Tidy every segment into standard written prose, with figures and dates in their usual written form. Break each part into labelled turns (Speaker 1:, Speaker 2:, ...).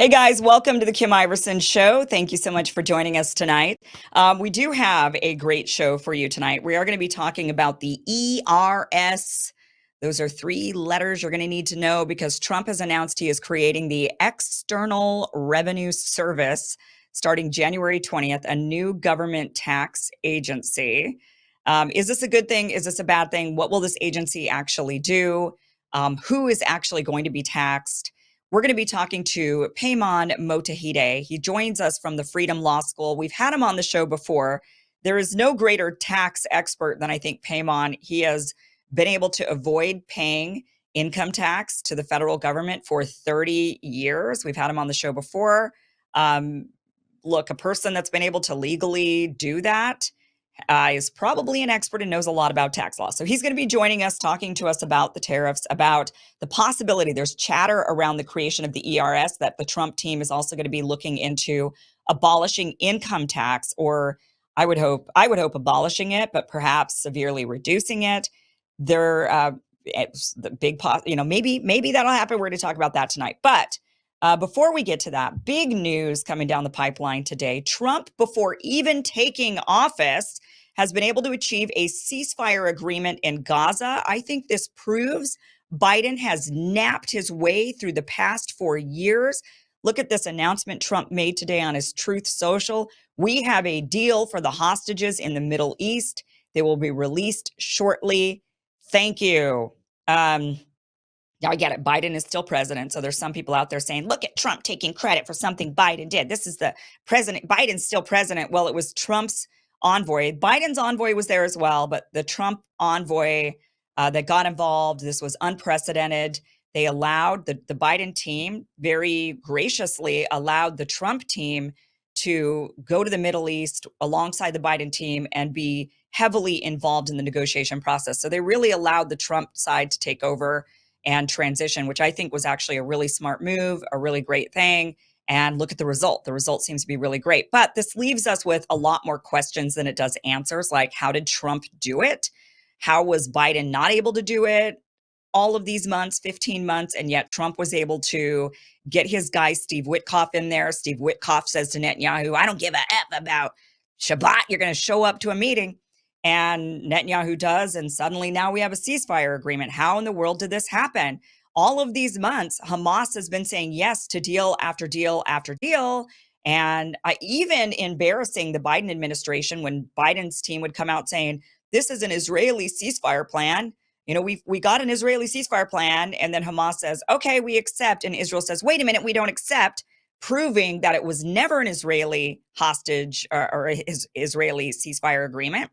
Speaker 1: Hey guys, welcome to the Kim Iverson Show. Thank you so much for joining us tonight. We do have a great show for you tonight. We are going to be talking about the ERS. Those are three letters you're going to need to know because Trump has announced he is creating the External Revenue Service starting January 20th, a new government tax agency. Is this a good thing? Is this a bad thing? What will this agency actually do? Who is actually going to be taxed? We're going to be talking to Payman Motahide. He joins us from the Freedom Law School. We've had him on the show before. There is no greater tax expert than I think Payman. He has been able to avoid paying income tax to the federal government for 30 years. We've had him on the show before. Look, a person that's been able to legally do that is probably an expert and knows a lot about tax law. So he's going to be joining us, talking to us about the tariffs, about the possibility. There's chatter around the creation of the ERS that the Trump team is also going to be looking into abolishing income tax, or I would hope abolishing it, but perhaps severely reducing it. It's the big, maybe that'll happen. We're going to talk about that tonight. But before we get to that, big news coming down the pipeline today. Trump, before even taking office, has been able to achieve a ceasefire agreement in Gaza. I think this proves Biden has napped his way through the past 4 years. Look at this announcement Trump made today on his Truth Social. We have a deal for the hostages in the Middle East. They will be released shortly. Thank you. Yeah, I get it. Biden is still president. So there's some people out there saying, look at Trump taking credit for something Biden did. This is the president. Biden's still president. Well, it was Trump's envoy. Biden's envoy was there as well, but the Trump envoy that got involved, this was unprecedented. They allowed the Biden team, very graciously allowed the Trump team to go to the Middle East alongside the Biden team and be heavily involved in the negotiation process. So they really allowed the Trump side to take over and transition, which I think was actually a really smart move, a really great thing. And look at the result. The result seems to be really great. But this leaves us with a lot more questions than it does answers, like how did Trump do it? How was Biden not able to do it all of these months, 15 months, and yet Trump was able to get his guy Steve Witkoff in there. Steve Witkoff says to Netanyahu, I don't give a F about Shabbat. You're going to show up to a meeting. And Netanyahu does, and suddenly now we have a ceasefire agreement. How in the world did this happen? All of these months, Hamas has been saying yes to deal after deal after deal. And even embarrassing the Biden administration when Biden's team would come out saying, this is an Israeli ceasefire plan. You know, we got an Israeli ceasefire plan. And then Hamas says, okay, we accept. And Israel says, wait a minute, we don't accept, proving that it was never an Israeli hostage or Israeli ceasefire agreement.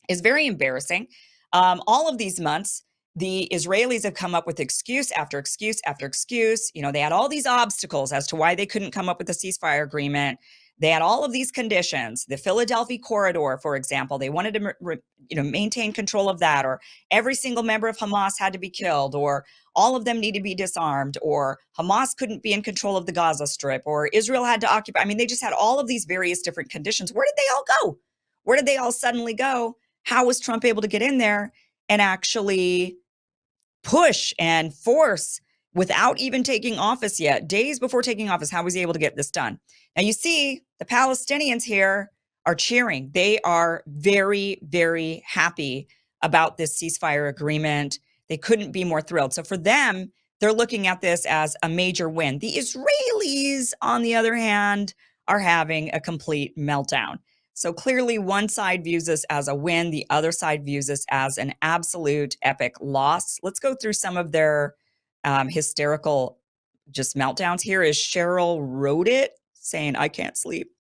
Speaker 1: Is very embarrassing. All of these months, the Israelis have come up with excuse after excuse after excuse. You know, they had all these obstacles as to why they couldn't come up with a ceasefire agreement. They had all of these conditions. The Philadelphia corridor, for example, they wanted to maintain control of that, or every single member of Hamas had to be killed, or all of them need to be disarmed, or Hamas couldn't be in control of the Gaza Strip, or Israel had to occupy. I mean, they just had all of these various different conditions. Where did they all go? Where did they all suddenly go? How was Trump able to get in there and actually push and force without even taking office yet? Days before taking office, how was he able to get this done? Now, you see, the Palestinians here are cheering. They are very, very happy about this ceasefire agreement. They couldn't be more thrilled. So for them, they're looking at this as a major win. The Israelis, on the other hand, are having a complete meltdown. So clearly one side views this as a win. The other side views this as an absolute epic loss. Let's go through some of their hysterical just meltdowns. Here is Cheryl Wrote It saying, I can't sleep.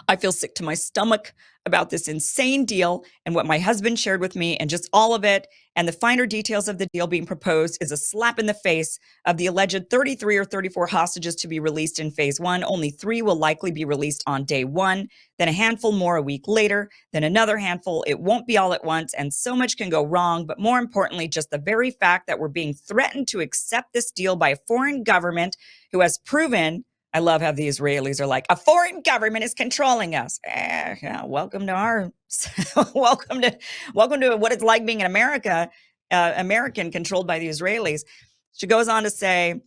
Speaker 1: I feel sick to my stomach about this insane deal and what my husband shared with me, and just all of it. And the finer details of the deal being proposed is a slap in the face of the alleged 33 or 34 hostages to be released in phase one. Only 3 will likely be released on day one, then a handful more a week later, then another handful. It won't be all at once, and so much can go wrong. But more importantly, just the very fact that we're being threatened to accept this deal by a foreign government who has proven, I love how the Israelis are like, a foreign government is controlling us. Yeah, welcome to our, welcome to what it's like being an American controlled by the Israelis. She goes on to say,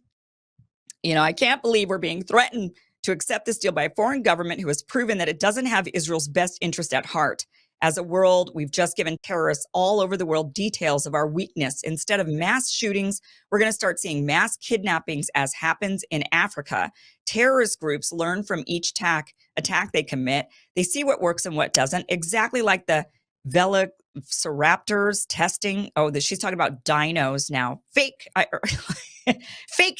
Speaker 1: I can't believe we're being threatened to accept this deal by a foreign government who has proven that it doesn't have Israel's best interest at heart. As a world, we've just given terrorists all over the world details of our weakness. Instead of mass shootings, we're going to start seeing mass kidnappings as happens in Africa. Terrorist groups learn from each attack they commit. They see what works and what doesn't, exactly like the velociraptors testing. Oh, she's talking about dinos now. Fake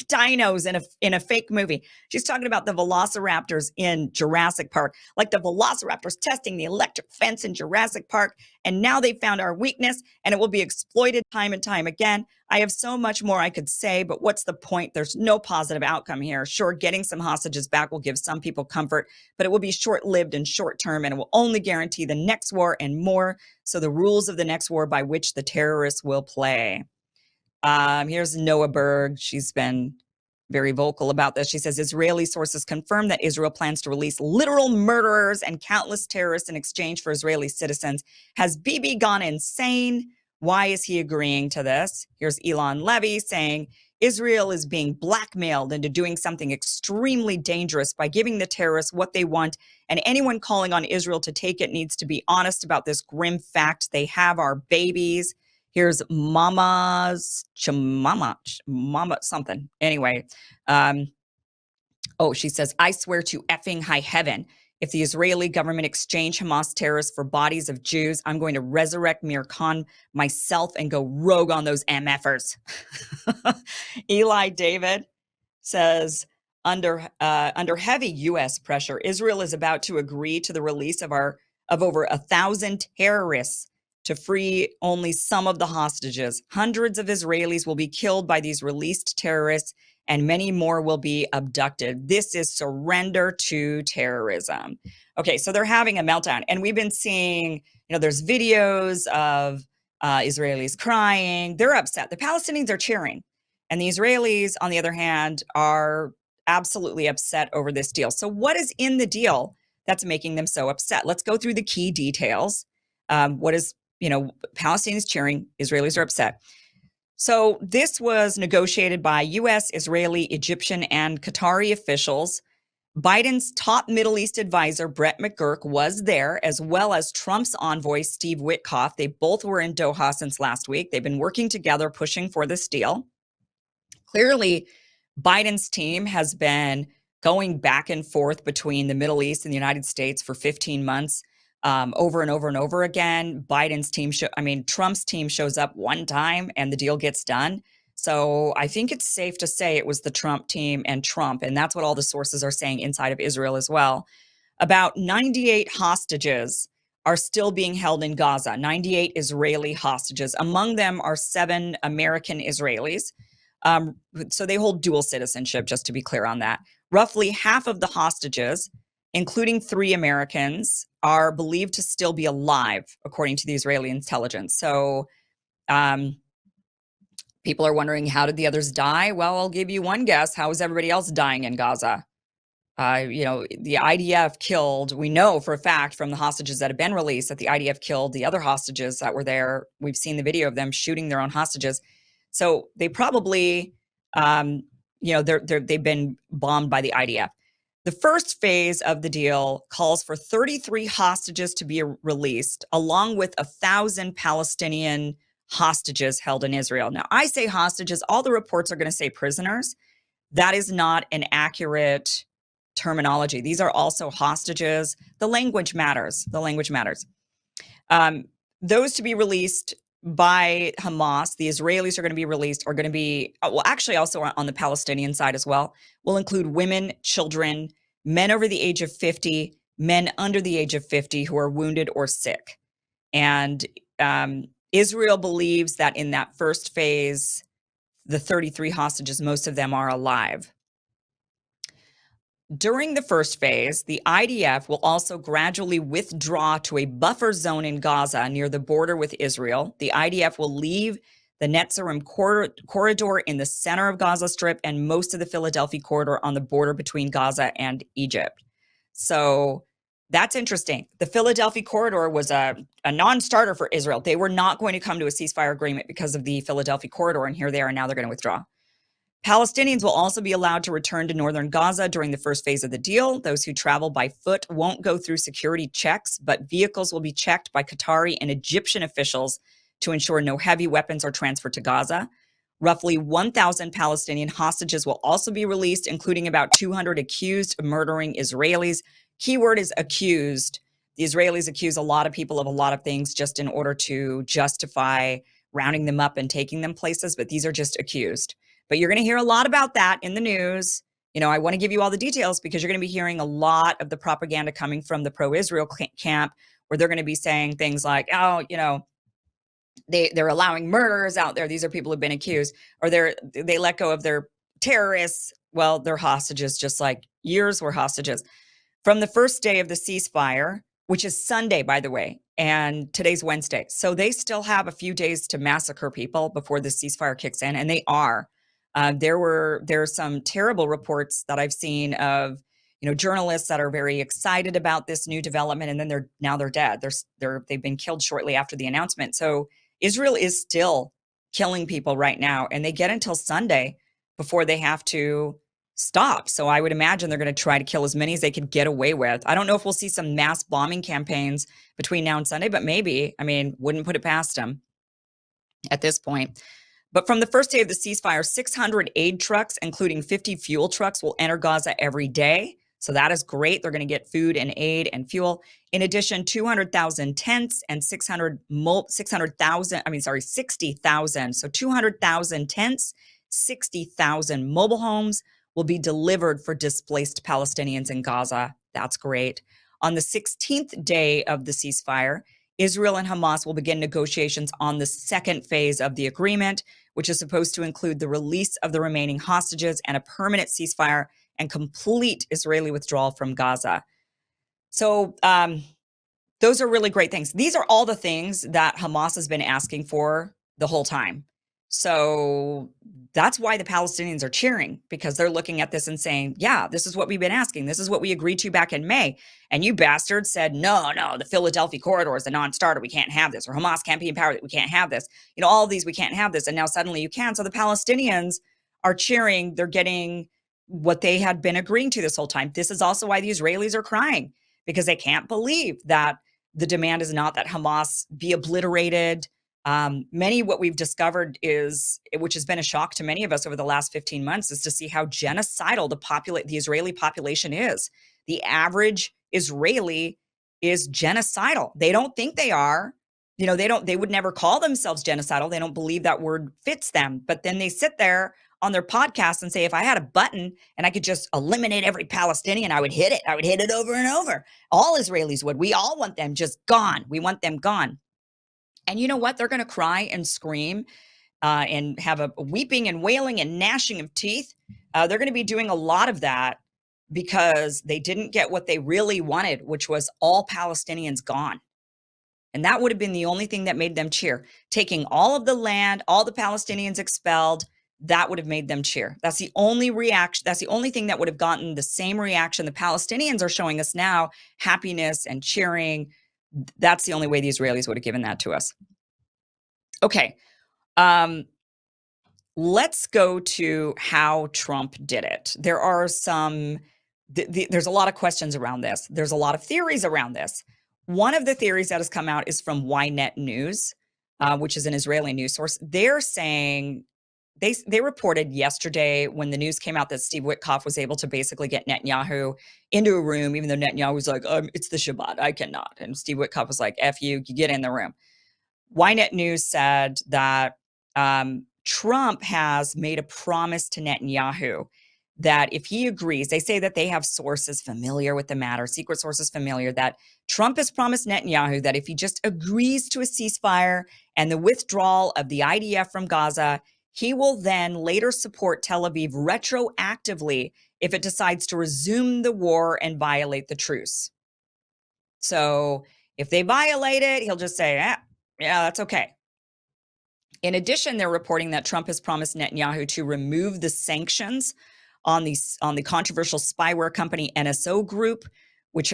Speaker 1: dinos in a fake movie. She's talking about the velociraptors in Jurassic Park, like the velociraptors testing the electric fence in Jurassic Park. And now they found our weakness and it will be exploited time and time again. I have so much more I could say, but what's the point? There's no positive outcome here. Sure, getting some hostages back will give some people comfort, but it will be short-lived and short-term, and it will only guarantee the next war and more. So the rules of the next war by which the terrorists will play. Here's Noah Berg. She's been very vocal about this. She says, Israeli sources confirm that Israel plans to release literal murderers and countless terrorists in exchange for Israeli citizens. Has Bibi gone insane? Why is he agreeing to this? Here's Elon Levy saying, Israel is being blackmailed into doing something extremely dangerous by giving the terrorists what they want, and anyone calling on Israel to take it needs to be honest about this grim fact. They have our babies. Here's Mama something. Anyway, she says, I swear to effing high heaven, if the Israeli government exchange Hamas terrorists for bodies of Jews, I'm going to resurrect Mir Khan myself and go rogue on those MFers. Eli David says, under heavy U.S. pressure, Israel is about to agree to the release of over 1,000 terrorists to free only some of the hostages. Hundreds of Israelis will be killed by these released terrorists, and many more will be abducted. This is surrender to terrorism. Okay, so they're having a meltdown. And we've been seeing, there's videos of Israelis crying. They're upset. The Palestinians are cheering. And the Israelis, on the other hand, are absolutely upset over this deal. So what is in the deal that's making them so upset? Let's go through the key details. What is Palestinians cheering, Israelis are upset. So this was negotiated by U.S., Israeli, Egyptian, and Qatari officials. Biden's top Middle East advisor, Brett McGurk, was there, as well as Trump's envoy, Steve Witkoff. They both were in Doha since last week. They've been working together, pushing for this deal. Clearly, Biden's team has been going back and forth between the Middle East and the United States for 15 months. Over and over and over again. Trump's team shows up one time and the deal gets done. So I think it's safe to say it was the Trump team and Trump, and that's what all the sources are saying inside of Israel as well. About 98 hostages are still being held in Gaza, 98 Israeli hostages. Among them are 7 American Israelis. So they hold dual citizenship, just to be clear on that. Roughly half of the hostages, including 3 Americans, are believed to still be alive, according to the Israeli intelligence. So people are wondering, how did the others die? Well, I'll give you one guess. How is everybody else dying in Gaza? The IDF killed, we know for a fact from the hostages that have been released that the IDF killed the other hostages that were there. We've seen the video of them shooting their own hostages. So they probably, they've been bombed by the IDF. The first phase of the deal calls for 33 hostages to be released, along with 1,000 Palestinian hostages held in Israel. Now, I say hostages. All the reports are going to say prisoners. That is not an accurate terminology. These are also hostages. The language matters. The language matters. Those to be released by Hamas, the Israelis are going to be released, are going to be, actually also on the Palestinian side as well, will include women, children, men over the age of 50, men under the age of 50 who are wounded or sick. And Israel believes that in that first phase, the 33 hostages, most of them are alive. During the first phase, the IDF will also gradually withdraw to a buffer zone in Gaza near the border with Israel. The IDF will leave the Netzarim corridor in the center of Gaza Strip and most of the Philadelphia corridor on the border between Gaza and Egypt. So that's interesting. The Philadelphia corridor was a non-starter for Israel. They were not going to come to a ceasefire agreement because of the Philadelphia corridor, and here they are, and now they're going to withdraw. Palestinians will also be allowed to return to northern Gaza during the first phase of the deal. Those who travel by foot won't go through security checks, but vehicles will be checked by Qatari and Egyptian officials to ensure no heavy weapons are transferred to Gaza. Roughly 1,000 Palestinian hostages will also be released, including about 200 accused of murdering Israelis. Keyword is accused. The Israelis accuse a lot of people of a lot of things just in order to justify rounding them up and taking them places, but these are just accused. But you're going to hear a lot about that in the news. You know, I want to give you all the details because you're going to be hearing a lot of the propaganda coming from the pro-Israel camp, where they're going to be saying things like, oh, you know, they're allowing murderers out there. These are people who've been accused, or they let go of their terrorists. Well, they're hostages, just like years were hostages. From the first day of the ceasefire, which is Sunday, by the way, and today's Wednesday. So they still have a few days to massacre people before the ceasefire kicks in, and they are. There are some terrible reports that I've seen of, you know, journalists that are very excited about this new development, and then they're dead. They've been killed shortly after the announcement. So Israel is still killing people right now, and they get until Sunday before they have to stop. So I would imagine they're going to try to kill as many as they could get away with. I don't know if we'll see some mass bombing campaigns between now and Sunday, but maybe. I mean, wouldn't put it past them at this point. But from the first day of the ceasefire, 600 aid trucks, including 50 fuel trucks, will enter Gaza every day. So that is great. They're going to get food and aid and fuel. In addition, 200,000 tents and 60,000. So 200,000 tents, 60,000 mobile homes will be delivered for displaced Palestinians in Gaza. That's great. On the 16th day of the ceasefire, Israel and Hamas will begin negotiations on the second phase of the agreement, which is supposed to include the release of the remaining hostages and a permanent ceasefire and complete Israeli withdrawal from Gaza. So those are really great things. These are all the things that Hamas has been asking for the whole time. So that's why the Palestinians are cheering, because they're looking at this and saying, yeah, this is what we've been asking. This is what we agreed to back in May. And you bastards said, no, the Philadelphia corridor is a non-starter. We can't have this. Or Hamas can't be empowered. We can't have this. You know, all of these, we can't have this. And now suddenly you can. So the Palestinians are cheering. They're getting what they had been agreeing to this whole time. This is also why the Israelis are crying, because they can't believe that the demand is not that Hamas be obliterated. What we've discovered is, which has been a shock to many of us over the last 15 months, is to see how genocidal the Israeli population is. The average Israeli is genocidal. They don't think they are. You know, they would never call themselves genocidal. They don't believe that word fits them. But then they sit there on their podcast and say, if I had a button and I could just eliminate every Palestinian, I would hit it. I would hit it over and over. All Israelis would. We all want them just gone. We want them gone. And you know what? They're going to cry and scream and have a weeping and wailing and gnashing of teeth. They're going to be doing a lot of that because they didn't get what they really wanted, which was all Palestinians gone. And that would have been the only thing that made them cheer. Taking all of the land, all the Palestinians expelled, that would have made them cheer. That's the only reaction. That's the only thing that would have gotten the same reaction the Palestinians are showing us now, happiness and cheering. That's the only way the Israelis would have given that to us. Okay. Let's go to how Trump did it. There are there's a lot of questions around this. There's a lot of theories around this. One of the theories that has come out is from Ynet News, which is an Israeli news source. They're saying, they reported yesterday when the news came out that Steve Witkoff was able to basically get Netanyahu into a room, even though Netanyahu was like, it's the Shabbat, I cannot. And Steve Witkoff was like, F you get in the room. Ynet News said that Trump has made a promise to Netanyahu that if he agrees, they say that they have sources familiar with the matter, secret sources familiar, that Trump has promised Netanyahu that if he just agrees to a ceasefire and the withdrawal of the IDF from Gaza, he will then later support Tel Aviv retroactively if it decides to resume the war and violate the truce. So if they violate it, he'll just say, yeah, that's okay. In addition, they're reporting that Trump has promised Netanyahu to remove the sanctions on the controversial spyware company NSO Group, which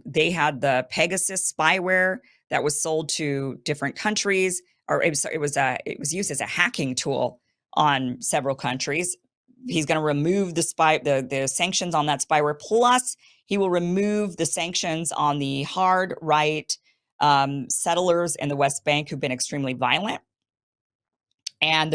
Speaker 1: they had the Pegasus spyware that was sold to different countries, or it was used as a hacking tool on several countries. he's going to remove the sanctions on that spyware. Plus, he will remove the sanctions on the hard right settlers in the West Bank who've been extremely violent. And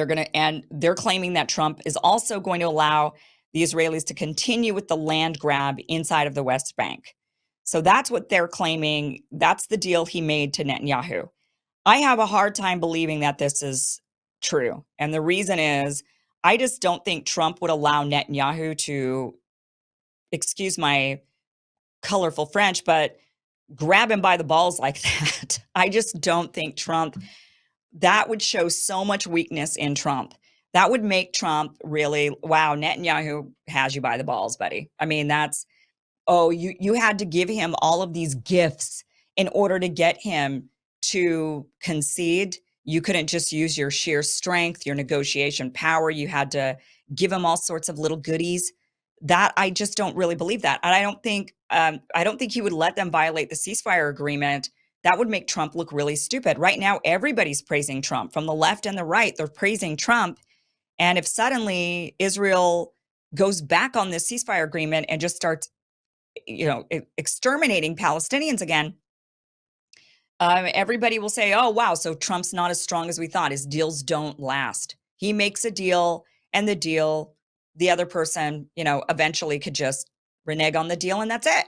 Speaker 1: they're claiming that Trump is also going to allow the Israelis to continue with the land grab inside of the West Bank. So that's what they're claiming. That's the deal he made to Netanyahu. I have a hard time believing that this is true. And the reason is I just don't think Trump would allow Netanyahu to, excuse my colorful French, but grab him by the balls like that. I just don't think Trump, that would show so much weakness in Trump. That would make Trump really, wow, Netanyahu has you by the balls, buddy. I mean, you had to give him all of these gifts in order to get him to concede. You couldn't just use your sheer strength, your negotiation power. You had to give him all sorts of little goodies. That I just don't really believe that. And I don't think he would let them violate the ceasefire agreement. That would make Trump look really stupid. Right now, everybody's praising Trump from the left and the right. They're praising Trump. And if suddenly Israel goes back on this ceasefire agreement and just starts, exterminating Palestinians again, everybody will say, oh, wow, so Trump's not as strong as we thought. His deals don't last. He makes a deal, and the other person, eventually could just renege on the deal, and that's it.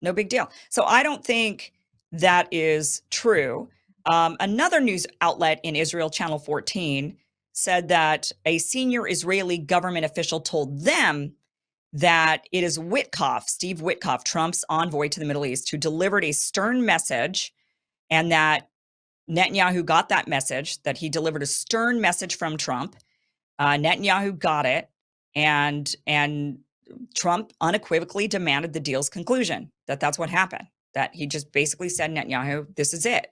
Speaker 1: No big deal. So I don't think that is true. Another news outlet in Israel, Channel 14, said that a senior Israeli government official told them that it is Steve Witkoff, Trump's envoy to the Middle East, who delivered a stern message, and that Netanyahu got that message, that he delivered a stern message from Trump. Netanyahu got it, and Trump unequivocally demanded the deal's conclusion, that's what happened, that he just basically said, Netanyahu, this is it.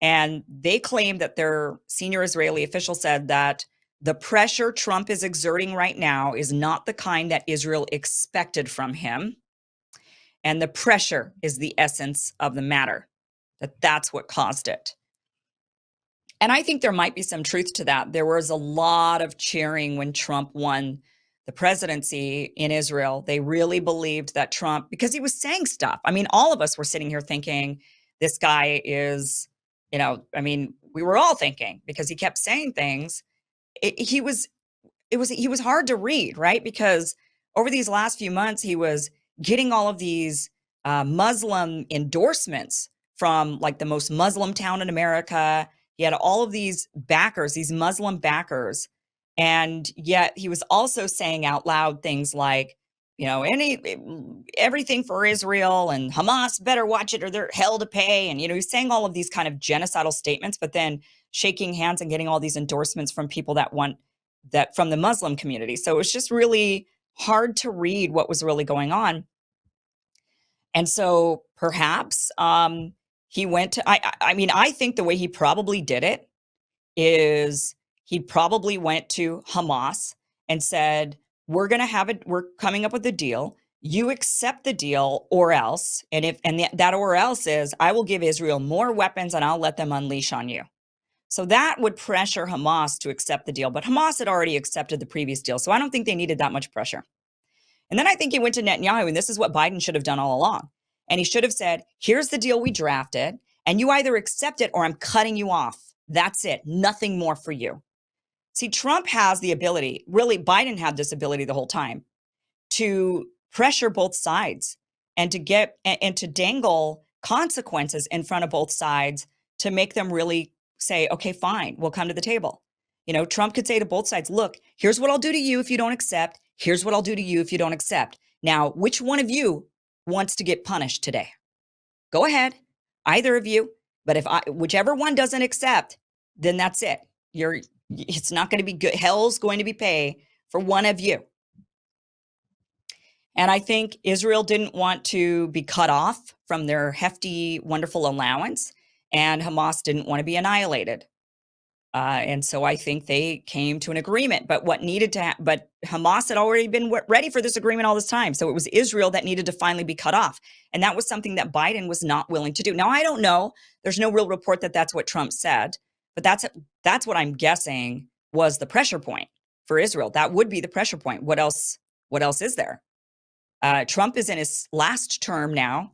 Speaker 1: And they claim that their senior Israeli official said that the pressure Trump is exerting right now is not the kind that Israel expected from him. And the pressure is the essence of the matter, that's what caused it. And I think there might be some truth to that. There was a lot of cheering when Trump won the presidency in Israel. They really believed that Trump, because he was saying stuff. I mean, all of us were sitting here thinking, this guy is, we were all thinking, because he kept saying things. He was hard to read, right? Because over these last few months, he was getting all of these Muslim endorsements from like the most Muslim town in America. He had all of these backers, these Muslim backers. And yet he was also saying out loud things like, everything for Israel, and Hamas better watch it or they're hell to pay. And, he's saying all of these kind of genocidal statements, but then shaking hands and getting all these endorsements from people that want that from the Muslim community. So it was just really hard to read what was really going on. And so perhaps he went to, I think the way he probably did it is he probably went to Hamas and said, we're coming up with a deal. You accept the deal or else. And that or else is, I will give Israel more weapons and I'll let them unleash on you. So that would pressure Hamas to accept the deal. But Hamas had already accepted the previous deal. So I don't think they needed that much pressure. And then I think he went to Netanyahu, and this is what Biden should have done all along. And he should have said, here's the deal we drafted, and you either accept it or I'm cutting you off. That's it. Nothing more for you. See, Trump has the ability, really, Biden had this ability the whole time, to pressure both sides and to dangle consequences in front of both sides to make them really say, okay, fine, we'll come to the table. Trump could say to both sides, look, here's what I'll do to you if you don't accept. Here's what I'll do to you if you don't accept. Now, which one of you wants to get punished today? Go ahead, either of you. But whichever one doesn't accept, then that's it. It's not going to be good. Hell's going to be paid for one of you. And I think Israel didn't want to be cut off from their hefty, wonderful allowance, and Hamas didn't want to be annihilated. And so I think they came to an agreement. But but Hamas had already been ready for this agreement all this time. So it was Israel that needed to finally be cut off. And that was something that Biden was not willing to do. Now, I don't know. There's no real report that that's what Trump said. But that's what I'm guessing was the pressure point for Israel. That would be the pressure point. What else? What else is there? Trump is in his last term now.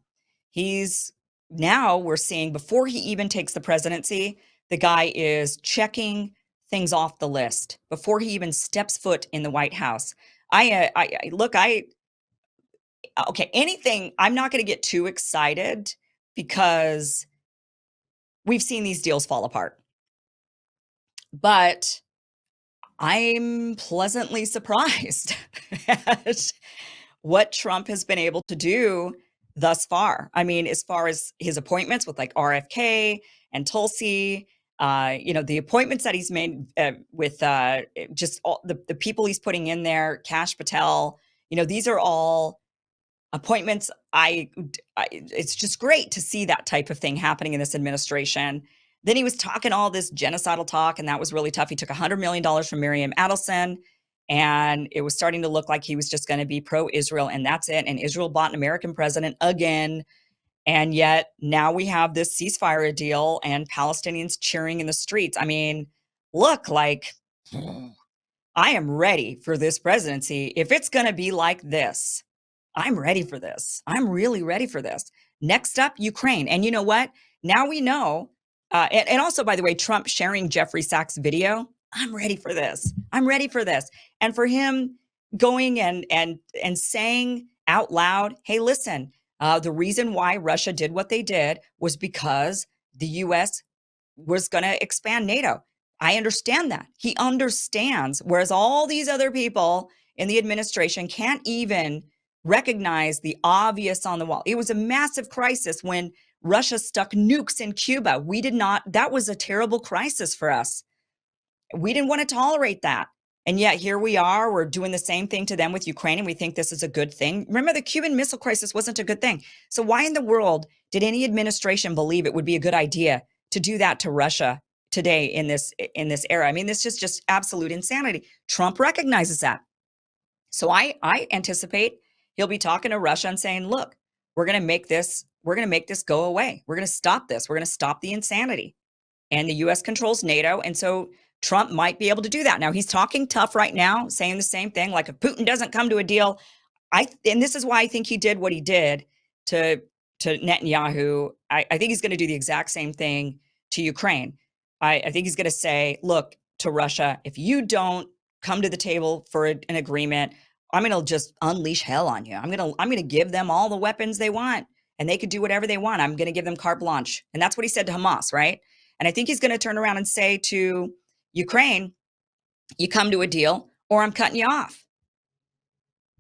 Speaker 1: We're seeing before he even takes the presidency, the guy is checking things off the list before he even steps foot in the White House. Okay, anything, I'm not going to get too excited because we've seen these deals fall apart. But I'm pleasantly surprised at what Trump has been able to do thus far. I mean, as far as his appointments with like RFK and Tulsi, the appointments that he's made with just all the people he's putting in there, Kash Patel, these are all appointments. It's just great to see that type of thing happening in this administration. Then he was talking all this genocidal talk, and that was really tough. He took $100 million from Miriam Adelson, and it was starting to look like he was just going to be pro-Israel, and that's it. And Israel bought an American president again. And yet now we have this ceasefire deal and Palestinians cheering in the streets. I mean, look, like, I am ready for this presidency. If it's going to be like this, I'm ready for this. I'm really ready for this. Next up, Ukraine. And you know what? Now we know. And also, by the way, Trump sharing Jeffrey Sachs' video. I'm ready for this. I'm ready for this. And for him going and saying out loud, hey, listen, the reason why Russia did what they did was because the U.S. was going to expand NATO. I understand that. He understands, whereas all these other people in the administration can't even recognize the obvious on the wall. It was a massive crisis when Russia stuck nukes in Cuba. We did not, that was a terrible crisis for us. We didn't want to tolerate that. And yet here we are, we're doing the same thing to them with Ukraine, and we think this is a good thing. Remember, the Cuban Missile Crisis wasn't a good thing. So why in the world did any administration believe it would be a good idea to do that to Russia today in this era? I mean, this is just absolute insanity. Trump recognizes that. So I anticipate he'll be talking to Russia and saying, look, we're going to make this go away. We're going to stop this. We're going to stop the insanity. And the US controls NATO. And so Trump might be able to do that. Now, he's talking tough right now, saying the same thing, like if Putin doesn't come to a deal, and this is why I think he did what he did to Netanyahu. I think he's going to do the exact same thing to Ukraine. I think he's going to say, look, to Russia, if you don't come to the table for an agreement, I'm going to just unleash hell on you. I'm going to give them all the weapons they want, and they could do whatever they want. I'm going to give them carte blanche. And that's what he said to Hamas, right? And I think he's going to turn around and say to Ukraine, you come to a deal or I'm cutting you off.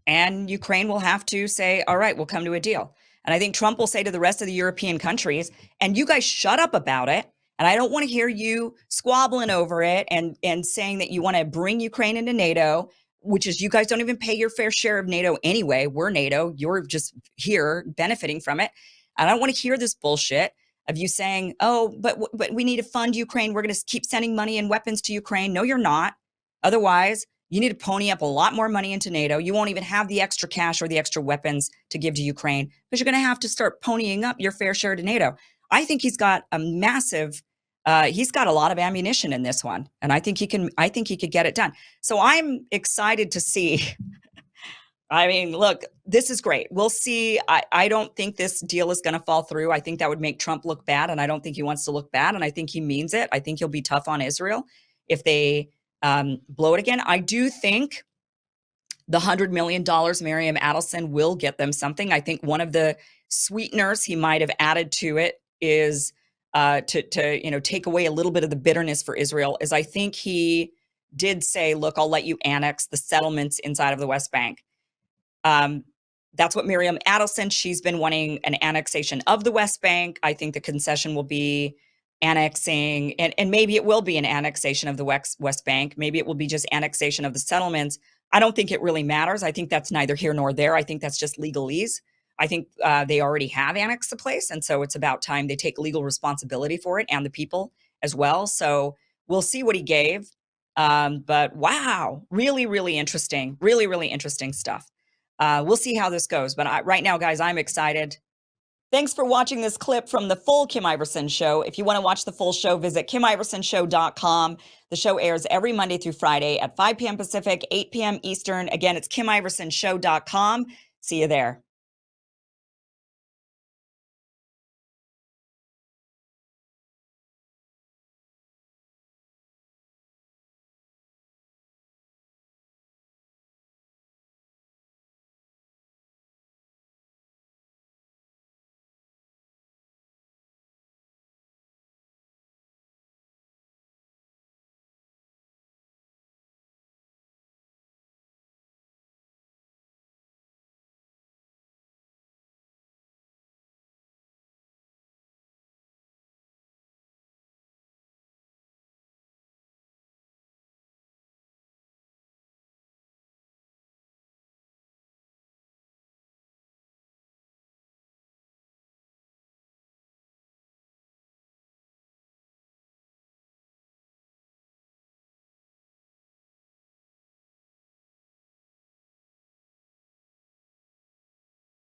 Speaker 1: And Ukraine will have to say, all right, we'll come to a deal. And I think Trump will say to the rest of the European countries, and you guys shut up about it. And I don't want to hear you squabbling over it and saying that you want to bring Ukraine into NATO, which is you guys don't even pay your fair share of NATO anyway. We're NATO. You're just here benefiting from it. And I don't want to hear this bullshit of you saying, oh, but we need to fund Ukraine. We're going to keep sending money and weapons to Ukraine. No, you're not. Otherwise, you need to pony up a lot more money into NATO. You won't even have the extra cash or the extra weapons to give to Ukraine because you're going to have to start ponying up your fair share to NATO. I think he's got a massive, he's got a lot of ammunition in this one. And I think he could get it done. So I'm excited to see. I mean, look, this is great. We'll see. I don't think this deal is going to fall through. I think that would make Trump look bad, and I don't think he wants to look bad, and I think he means it. I think he'll be tough on Israel if they blow it again. I do think the $100 million Miriam Adelson will get them something. I think one of the sweeteners he might have added to it is to take away a little bit of the bitterness for Israel, is I think he did say, look, I'll let you annex the settlements inside of the West Bank. That's what Miriam Adelson, she's been wanting an annexation of the West Bank. I think the concession will be annexing, and maybe it will be an annexation of the West Bank. Maybe it will be just annexation of the settlements. I don't think it really matters. I think that's neither here nor there. I think that's just legalese. I think they already have annexed the place. And so it's about time they take legal responsibility for it and the people as well. So we'll see what he gave. But wow, really, really interesting, really, really interesting stuff. We'll see how this goes. But right now, guys, I'm excited. Thanks for watching this clip from the full Kim Iverson Show. If you want to watch the full show, visit KimIversonShow.com. The show airs every Monday through Friday at 5 p.m. Pacific, 8 p.m. Eastern. Again, it's KimIversonShow.com. See you there.